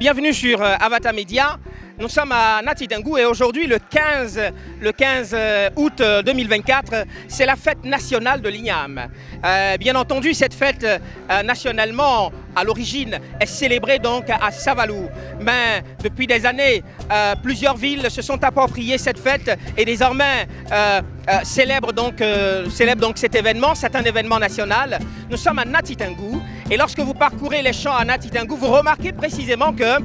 Bienvenue sur Avata Media. Nous sommes à Nati Dengou et aujourd'hui, le 15 août 2024, c'est la fête nationale de l'Igname. Bien entendu, cette fête nationalement, à l'origine, est célébrée donc à Savalou. Mais depuis des années, plusieurs villes se sont appropriées cette fête et désormais célèbrent donc cet événement. C'est un événement national. Nous sommes à Nati Dengou. Et lorsque vous parcourez les champs à Nati Dengou, vous remarquez précisément que,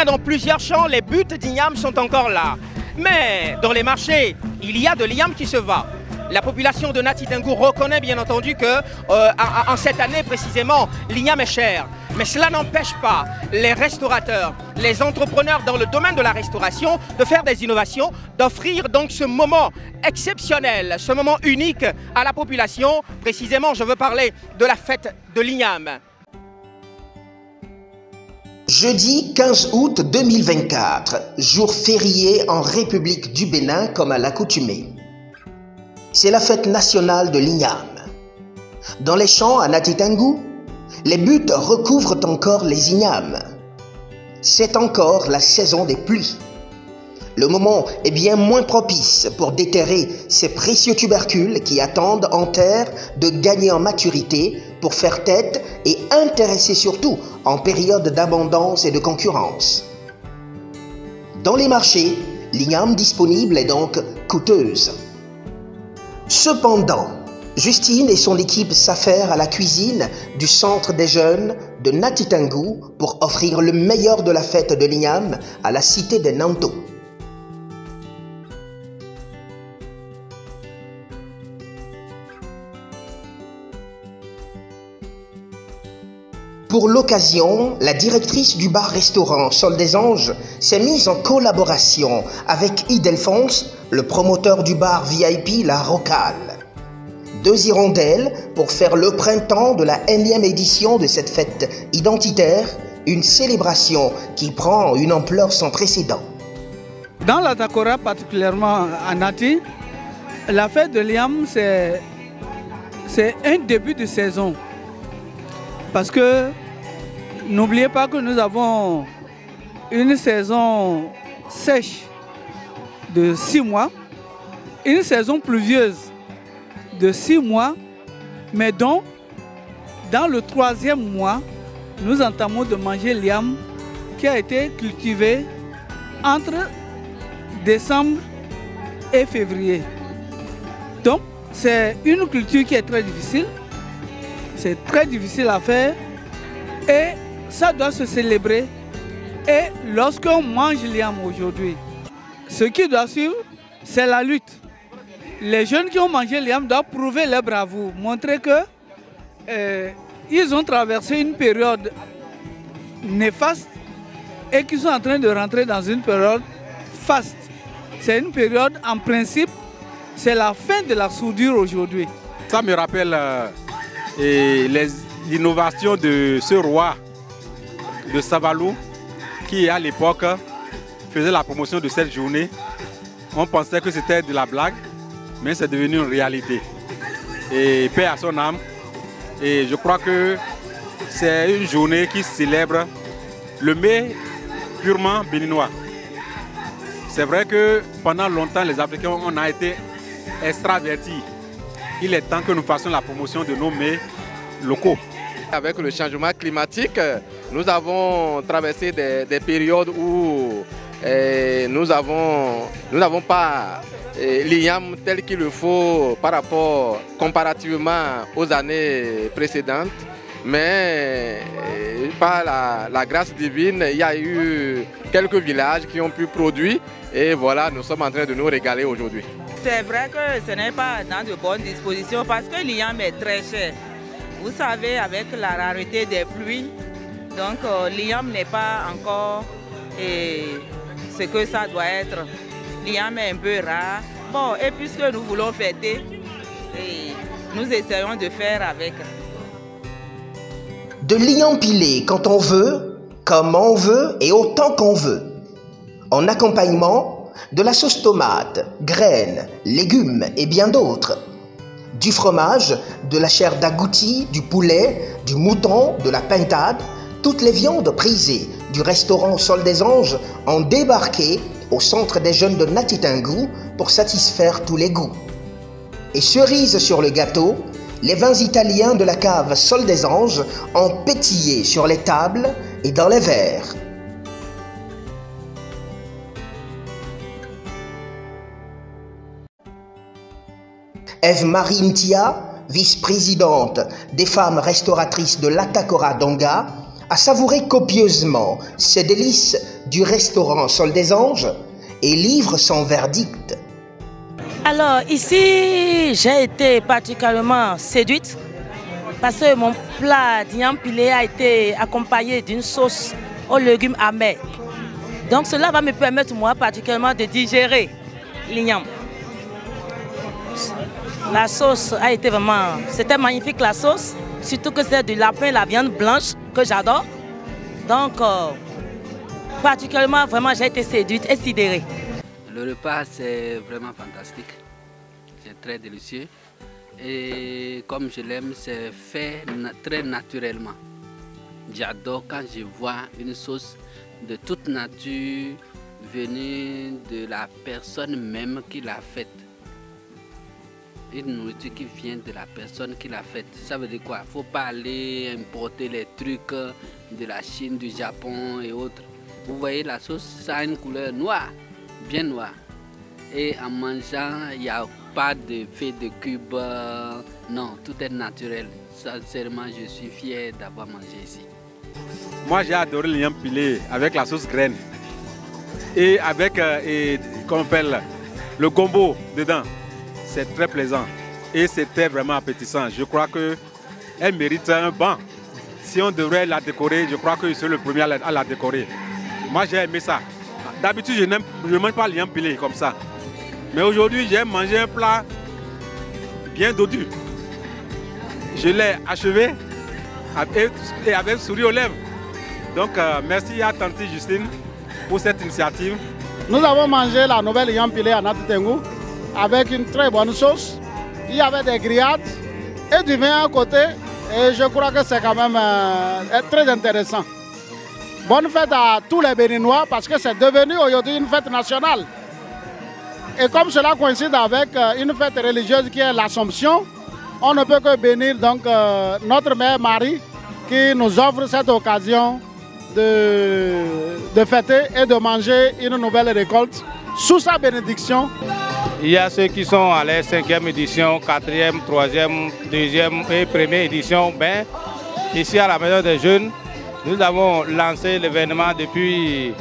dans plusieurs champs, les buts d'igname sont encore là. Mais dans les marchés, il y a de l'igname qui se vend. La population de Nati Dengou reconnaît bien entendu que en cette année précisément, l'igname est cher. Mais cela n'empêche pas les restaurateurs, les entrepreneurs dans le domaine de la restauration de faire des innovations, d'offrir donc ce moment exceptionnel, ce moment unique à la population. Précisément, je veux parler de la fête de l'igname. Jeudi 15 août 2024, jour férié en République du Bénin comme à l'accoutumée. C'est la fête nationale de l'igname. Dans les champs à Nati Dengou, les buttes recouvrent encore les ignames. C'est encore la saison des pluies. Le moment est bien moins propice pour déterrer ces précieux tubercules qui attendent en terre de gagner en maturité pour faire tête et intéresser surtout en période d'abondance et de concurrence. Dans les marchés, l'igname disponible est donc coûteuse. Cependant, Justine et son équipe s'affairent à la cuisine du centre des jeunes de Nati Dengou pour offrir le meilleur de la fête de l'igname à la cité des Nanto. Pour l'occasion, la directrice du bar-restaurant Sol des Anges s'est mise en collaboration avec Idelphonse, le promoteur du bar VIP La Rocale. Deux hirondelles pour faire le printemps de la 1e édition de cette fête identitaire, une célébration qui prend une ampleur sans précédent. Dans la Takora, particulièrement à Nati, la fête de l'igname, c'est un début de saison. Parce que n'oubliez pas que nous avons une saison sèche de 6 mois, une saison pluvieuse de 6 mois, mais donc dans le 3e mois, nous entamons de manger l'igname qui a été cultivé entre décembre et février. Donc c'est une culture qui est très difficile, c'est très difficile à faire et ça doit se célébrer. Et lorsqu'on mange l'igname aujourd'hui, ce qui doit suivre, c'est la lutte. Les jeunes qui ont mangé l'igname doivent prouver leur bravoure, montrer qu'ils ont traversé une période néfaste et qu'ils sont en train de rentrer dans une période faste. C'est une période, en principe, c'est la fin de la soudure aujourd'hui. Ça me rappelle l'innovation de ce roi de Savalou qui, à l'époque, faisait la promotion de cette journée. On pensait que c'était de la blague, mais c'est devenu une réalité. Et paix à son âme. Et je crois que c'est une journée qui célèbre le mets purement béninois. C'est vrai que pendant longtemps, les Africains, on a été extravertis. Il est temps que nous fassions la promotion de nos mets locaux. Avec le changement climatique, nous avons traversé des périodes où nous n'avons pas l'igname tel qu'il le faut comparativement aux années précédentes. Mais par la grâce divine, il y a eu quelques villages qui ont pu produire et voilà, nous sommes en train de nous régaler aujourd'hui. C'est vrai que ce n'est pas dans de bonnes dispositions parce que l'igname est très cher. Vous savez, avec la rareté des pluies, donc l'igname n'est pas encore ce que ça doit être. L'igname est un peu rare. Bon, et puisque nous voulons fêter, nous essayons de faire avec. De l'igname pilé quand on veut, comme on veut et autant qu'on veut. En accompagnement, de la sauce tomate, graines, légumes et bien d'autres. Du fromage, de la chair d'agouti, du poulet, du mouton, de la pintade, toutes les viandes prisées du restaurant Sol des Anges ont débarqué au centre des jeunes de Nati Tengu pour satisfaire tous les goûts. Et cerise sur le gâteau, les vins italiens de la cave Sol des Anges ont pétillé sur les tables et dans les verres. Ève-Marie Ntia, vice-présidente des femmes restauratrices de l'Atakora Donga, a savouré copieusement ces délices du restaurant Sol des Anges et livre son verdict. Alors ici, j'ai été particulièrement séduite parce que mon plat d'igname pilé a été accompagné d'une sauce aux légumes amers. Donc cela va me permettre moi particulièrement de digérer l'igname. La sauce a été vraiment, c'était magnifique la sauce, surtout que c'est du lapin, la viande blanche que j'adore. Donc particulièrement vraiment j'ai été séduite et sidérée. Le repas c'est vraiment fantastique, c'est très délicieux et comme je l'aime c'est fait très naturellement. J'adore quand je vois une sauce de toute nature venue de la personne même qui l'a faite. Une nourriture qui vient de la personne qui l'a faite. Ça veut dire quoi? Il ne faut pas aller importer les trucs de la Chine, du Japon et autres. Vous voyez la sauce, ça a une couleur noire, bien noire. Et en mangeant, il n'y a pas de fait de cube. Non, tout est naturel. Sincèrement, je suis fier d'avoir mangé ici. Moi, j'ai adoré l'igname pilé avec la sauce graine. Et avec qu'on appelle le gombo dedans. C'est très plaisant et c'était vraiment appétissant. Je crois qu'elle mérite un banc. Si on devrait la décorer, je crois que je suis le premier à la décorer. Moi, j'ai aimé ça. D'habitude, je ne mange pas l'igname pilé comme ça. Mais aujourd'hui, j'ai mangé un plat bien dodu. Je l'ai achevé et avec sourire aux lèvres. Donc, merci à Tante Justine pour cette initiative. Nous avons mangé la nouvelle l'igname pilé à Nati Tengu avec une très bonne sauce. Il y avait des grillades et du vin à côté. Et je crois que c'est quand même très intéressant. Bonne fête à tous les Béninois parce que c'est devenu aujourd'hui une fête nationale. Et comme cela coïncide avec une fête religieuse qui est l'Assomption, on ne peut que bénir donc notre mère Marie qui nous offre cette occasion de fêter et de manger une nouvelle récolte sous sa bénédiction. Il y a ceux qui sont à la 5e édition, 4e, 3e, 2e et 1re édition. Ben, ici à la Maison des Jeunes, nous avons lancé l'événement depuis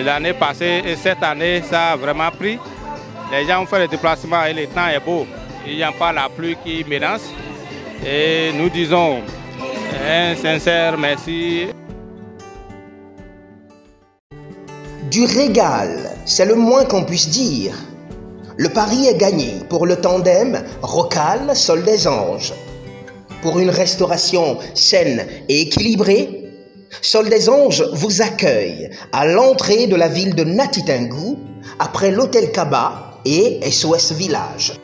l'année passée et cette année, ça a vraiment pris. Les gens ont fait le déplacement et le temps est beau. Il n'y a pas la pluie qui menace. Et nous disons un sincère merci. Du régal, c'est le moins qu'on puisse dire. Le pari est gagné pour le tandem Rocal Sol des Anges. Pour une restauration saine et équilibrée, Sol des Anges vous accueille à l'entrée de la ville de Nati Tengu, après l'hôtel Kaba et SOS Village.